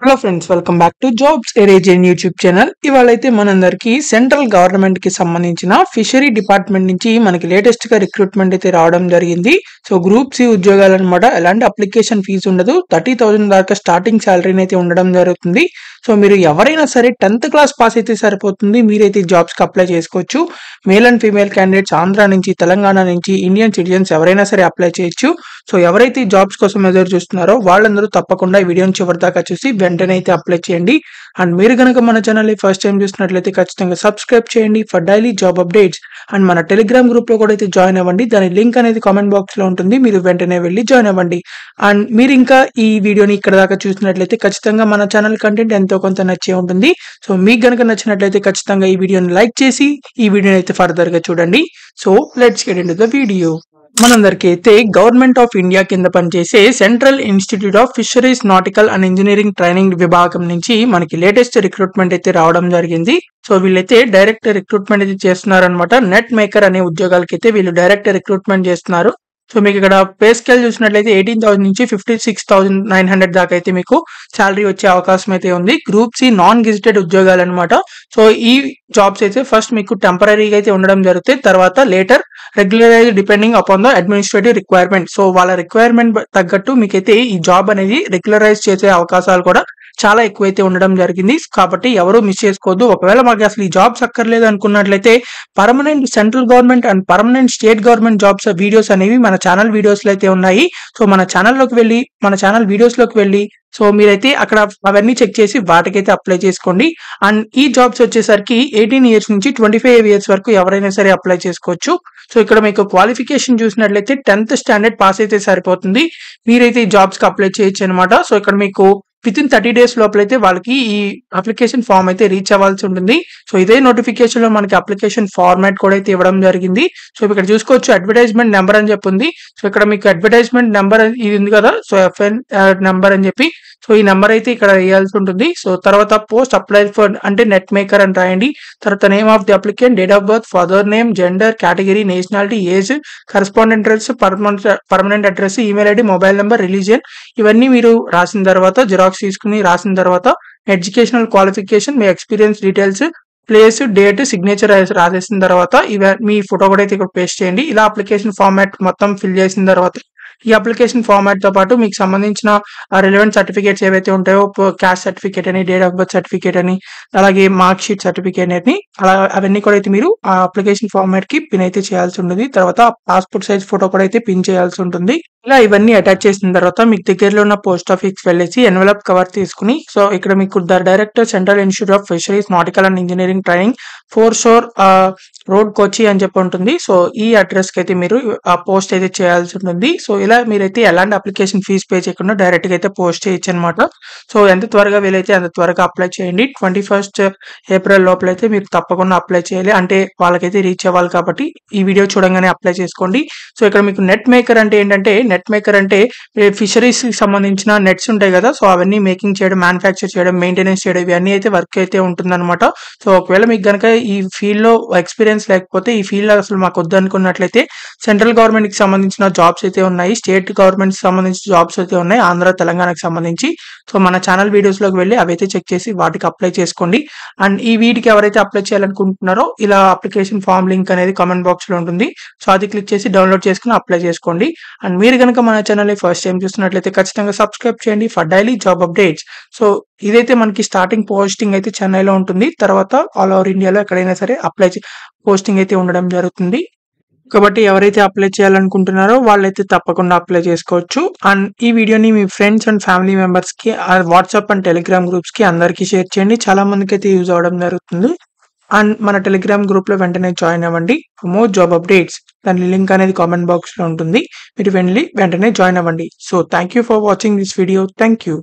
Hello friends, welcome back to jobs ఎరేజన్ YouTube channel. ఇవాళైతే మనందరికి సెంట్రల్ గవర్నమెంట్ కి సంబంధించిన ఫిషరీ డిపార్ట్మెంట్ నుంచి మనకి లేటెస్ట్ గా రిక్రూట్మెంట్ అయితే రావడం జరిగింది. సో గ్రూప్ సి ఉద్యోగాలు అనమాట. ఎలాంటి అప్లికేషన్ ఫీజు ఉండదు. 30,000 దాకా స్టార్టింగ్ శాలరీని అయితే ఉండడం జరుగుతుంది. సో మీరు ఎవరైనా సరే 10th క్లాస్ పాస్ అయితే సరిపోతుంది. మీరైతే జాబ్స్ కి అప్లై చేసుకోవచ్చు. Male and female candidates Andhra నుంచి, తెలంగాణ నుంచి, ఇండియన్ సిటిజన్స్ ఎవరైనా సరే అప్లై చేయొచ్చు. సో ఎవరైతే ఈ జాబ్స్ కోసం ఎదురు చూస్తున్నారో వాళ్ళందరూ తప్పకుండా ఈ వీడియోని చివరి దాకా చూసి వెంటనే అయితే అప్లై చేయండి. అండ్ మీరు కనుక మన ఛానల్ ఫస్ట్ టైం చూసినట్లయితే ఖచ్చితంగా సబ్స్క్రైబ్ చేయండి for daily job updates. And మన టెలిగ్రామ్ గ్రూప్ లో కూడా అయితే జాయిన్ అవ్వండి. దాని లింక్ అనేది కామెంట్ బాక్స్ లో ఉంటుంది. మీరు వెంటనే వెళ్ళి జాయిన్ అవ్వండి. అండ్ మీరు ఇంకా ఈ వీడియోని ఇక్కడ దాకా చూసినట్లయితే ఖచ్చితంగా మన ఛానల్ కంటెంట్ ఎంతో కొంత నచ్చే ఉంటుంది. సో మీకు కనుక నచ్చినట్లయితే ఖచ్చితంగా ఈ వీడియోని లైక్ చేసి ఈ వీడియోని అయితే ఫర్దర్ గా చూడండి. So let's get into the video. మనందరికీ అయితే గవర్నమెంట్ ఆఫ్ ఇండియా కింద పనిచేసే central institute of fisheries nautical and engineering training విభాగం నుంచి మనకి లేటెస్ట్ రిక్రూట్మెంట్ అయితే రావడం జరిగింది. సో వీళ్ళైతే డైరెక్ట్ రిక్రూట్మెంట్ అయితే చేస్తున్నారు అనమాట. నెట్ మేకర్ అనే ఉద్యోగాలకి అయితే వీళ్ళు డైరెక్ట్ రిక్రూట్మెంట్ చేస్తున్నారు. సో మీకు ఇక్కడ పే స్కేల్ చూసినట్లయితే 18,000 నుంచి 56,900 దాకా అయితే మీకు శాలరీ వచ్చే అవకాశం అయితే ఉంది. గ్రూప్ సి నాన్ గెజిటెడ్ ఉద్యోగాలు అనమాట. సో ఈ జాబ్స్ అయితే ఫస్ట్ మీకు టెంపరీగా అయితే ఉండడం జరుగుతుంది. తర్వాత later regularise depending upon the administrative requirement. So వాళ్ళ రిక్వైర్మెంట్ తగ్గట్టు మీకైతే ఈ జాబ్ అనేది రెగ్యులరైజ్ చేసే అవకాశాలు కూడా చాలా ఎక్కువైతే ఉండడం జరిగింది. కాబట్టి ఎవరు మిస్ చేసుకోవద్దు. ఒకవేళ మాకు అసలు ఈ జాబ్స్ అక్కర్లేదు అనుకున్నట్లయితే permanent central government and permanent state government jobs videos అనేవి మన ఛానల్ వీడియోస్ లో అయితే ఉన్నాయి. సో మన ఛానల్ వీడియోస్ లోకి వెళ్ళి సో మీరైతే అక్కడ అవన్నీ చెక్ చేసి వాటికైతే అప్లై చేసుకోండి. అండ్ ఈ జాబ్స్ వచ్చేసరికి 18 ఇయర్స్ నుంచి 25 ఇయర్స్ వరకు ఎవరైనా సరే అప్లై చేసుకోవచ్చు. సో ఇక్కడ మీకు క్వాలిఫికేషన్ చూసినట్లయితే 10th స్టాండర్డ్ పాస్ అయితే సరిపోతుంది. మీరైతే ఈ జాబ్స్ కి అప్లై చేయొచ్చు అనమాట. సో ఇక్కడ మీకు విత్ ఇన్ 30 days లోపలైతే వాళ్ళకి ఈ అప్లికేషన్ ఫామ్ అయితే రీచ్ అవ్వాల్సి ఉంటుంది. సో ఇదే నోటిఫికేషన్ లో మనకి అప్లికేషన్ ఫార్మాట్ కూడా అయితే ఇవ్వడం జరిగింది. సో ఇక్కడ చూసుకోవచ్చు అడ్వర్టైజ్మెంట్ నెంబర్ అని చెప్పింది. సో ఇక్కడ మీకు అడ్వర్టైజ్మెంట్ నెంబర్ ఇది ఉంది కదా. సో FN నెంబర్ అని చెప్పి సో ఈ నెంబర్ అయితే ఇక్కడ వేయాల్సి ఉంటుంది. సో తర్వాత పోస్ట్ అప్లై ఫర్ అంటే నెట్ మేకర్ అని రాయండి. తర్వాత name of the applicant, date of birth, father name, gender, category, nationality, age, correspondent address, permanent address, email ID, mobile number, religion ఇవన్నీ మీరు రాసిన తర్వాత జిరాక్స్ తీసుకుని రాసిన తర్వాత ఎడ్యుకేషనల్ క్వాలిఫికేషన్, మీ experience details, place, date, signature రాసేసిన తర్వాత మీ ఫోటో కూడా అయితే ఇక్కడ పేస్ట్ చేయండి. ఇలా అప్లికేషన్ ఫార్మాట్ మొత్తం ఫిల్ చేసిన తర్వాత ఈ అప్లికేషన్ ఫార్మాట్ తో పాటు మీకు సంబంధించిన రిలవెంట్ సర్టిఫికేట్స్ ఏవైతే ఉంటాయో క్యాస్ట్ సర్టిఫికేట్ అని, డేట్ ఆఫ్ బర్త్ సర్టిఫికేట్ అని, అలాగే మార్క్ షీట్ సర్టిఫికేట్ అని అలా అవన్నీ కూడా అయితే మీరు ఆ అప్లికేషన్ ఫార్మాట్ కి పిన్ అయితే చేయాల్సి ఉంటుంది. తర్వాత పాస్పోర్ట్ సైజ్ ఫోటో కూడా అయితే పిన్ చేయాల్సి ఉంటుంది. ఇలా ఇవన్నీ అటాచ్ చేసిన తర్వాత మీకు దగ్గరలో ఉన్న పోస్ట్ ఆఫీస్ వెళ్ళేసి ఎన్వలప్ కవర్ తీసుకుని సో ఇక్కడ మీకు the director central institute of fisheries nautical and engineering training 4 shore road Kochi అని చెప్పి ఉంటుంది. సో ఈ అడ్రస్ కి అయితే మీరు ఆ పోస్ట్ అయితే చేయాల్సి ఉంటుంది. సో ఇలా మీరైతే ఎలాంటి అప్లికేషన్ ఫీజు పే చేయకుండా డైరెక్ట్ గా అయితే పోస్ట్ చేయొచ్చు అనమాట. సో ఎంత త్వరగా వీలైతే అంత త్వరగా అప్లై చేయండి. 21st ఏప్రిల్ లోపలైతే మీరు తప్పకుండా అప్లై చేయాలి. అంటే వాళ్ళకైతే రీచ్ అవ్వాలి కాబట్టి ఈ వీడియో చూడంగానే అప్లై చేసుకోండి. సో ఇక్కడ మీకు నెట్ మేకర్ అంటే ఏంటంటే నెట్ మేకర్ అంటే ఫిషరీస్ కి సంబంధించిన నెట్స్ ఉంటాయి కదా. సో అవన్నీ మేకింగ్ చేయడం, మ్యానుఫ్యాక్చర్ చేయడం, మెయింటెనెన్స్ చేయడం ఇవన్నీ అయితే వర్క్ అయితే ఉంటుంది అనమాట. సో ఒకవేళ మీకు కనుక ఈ ఫీల్డ్ లో ఎక్స్పీరియన్స్ లేకపోతే ఈ ఫీల్డ్ లో అసలు మాకు వద్దు అనుకున్నట్లయితే సెంట్రల్ గవర్నమెంట్ కి సంబంధించిన జాబ్స్ అయితే ఉన్నాయి, స్టేట్ గవర్నమెంట్ కి సంబంధించిన జాబ్స్ అయితే ఉన్నాయి, ఆంధ్ర తెలంగాణకి సంబంధించి. సో మన ఛానల్ వీడియోస్ లోకి వెళ్ళి అవైతే చెక్ చేసి వాటికి అప్లై చేసుకోండి. అండ్ ఈ వీటికి ఎవరైతే అప్లై చేయాలనుకుంటున్నారో ఇలా అప్లికేషన్ ఫామ్ లింక్ అనేది కామెంట్ బాక్స్ లో ఉంటుంది. సో అది క్లిక్ చేసి డౌన్లోడ్ చేసుకుని అప్లై చేసుకోండి. అండ్ మీరు కనుక మన ఛానల్ ఫస్ట్ టైం చూస్తున్నట్లయితే ఖచ్చితంగా సబ్స్క్రైబ్ చేయండి for daily job updates. So ఇదైతే మనకి స్టార్టింగ్ పోస్టింగ్ అయితే చెన్నైలో ఉంటుంది. తర్వాత ఆల్ ఓవర్ ఇండియాలో ఎక్కడైనా సరే పోస్టింగ్ అయితే ఉండడం జరుగుతుంది. కాబట్టి ఎవరైతే అప్లై చేయాలనుకుంటున్నారో వాళ్ళైతే తప్పకుండా అప్లై చేసుకోవచ్చు. అండ్ ఈ వీడియోని మీ ఫ్రెండ్స్ అండ్ ఫ్యామిలీ మెంబర్స్ కి వాట్సాప్ అండ్ టెలిగ్రామ్ గ్రూప్స్ కి అందరికీ షేర్ చేయండి. చాలా మందికి అయితే యూజ్ అవడం జరుగుతుంది. అండ్ మన టెలిగ్రామ్ గ్రూప్ లో వెంటనే జాయిన్ అవ్వండి. మోర్ జాబ్ అప్డేట్స్ దాని లింక్ అనేది కామెంట్ బాక్స్ లో ఉంటుంది. మీరు వెంటనే జాయిన్ అవ్వండి. So thank you for watching this video. Thank you.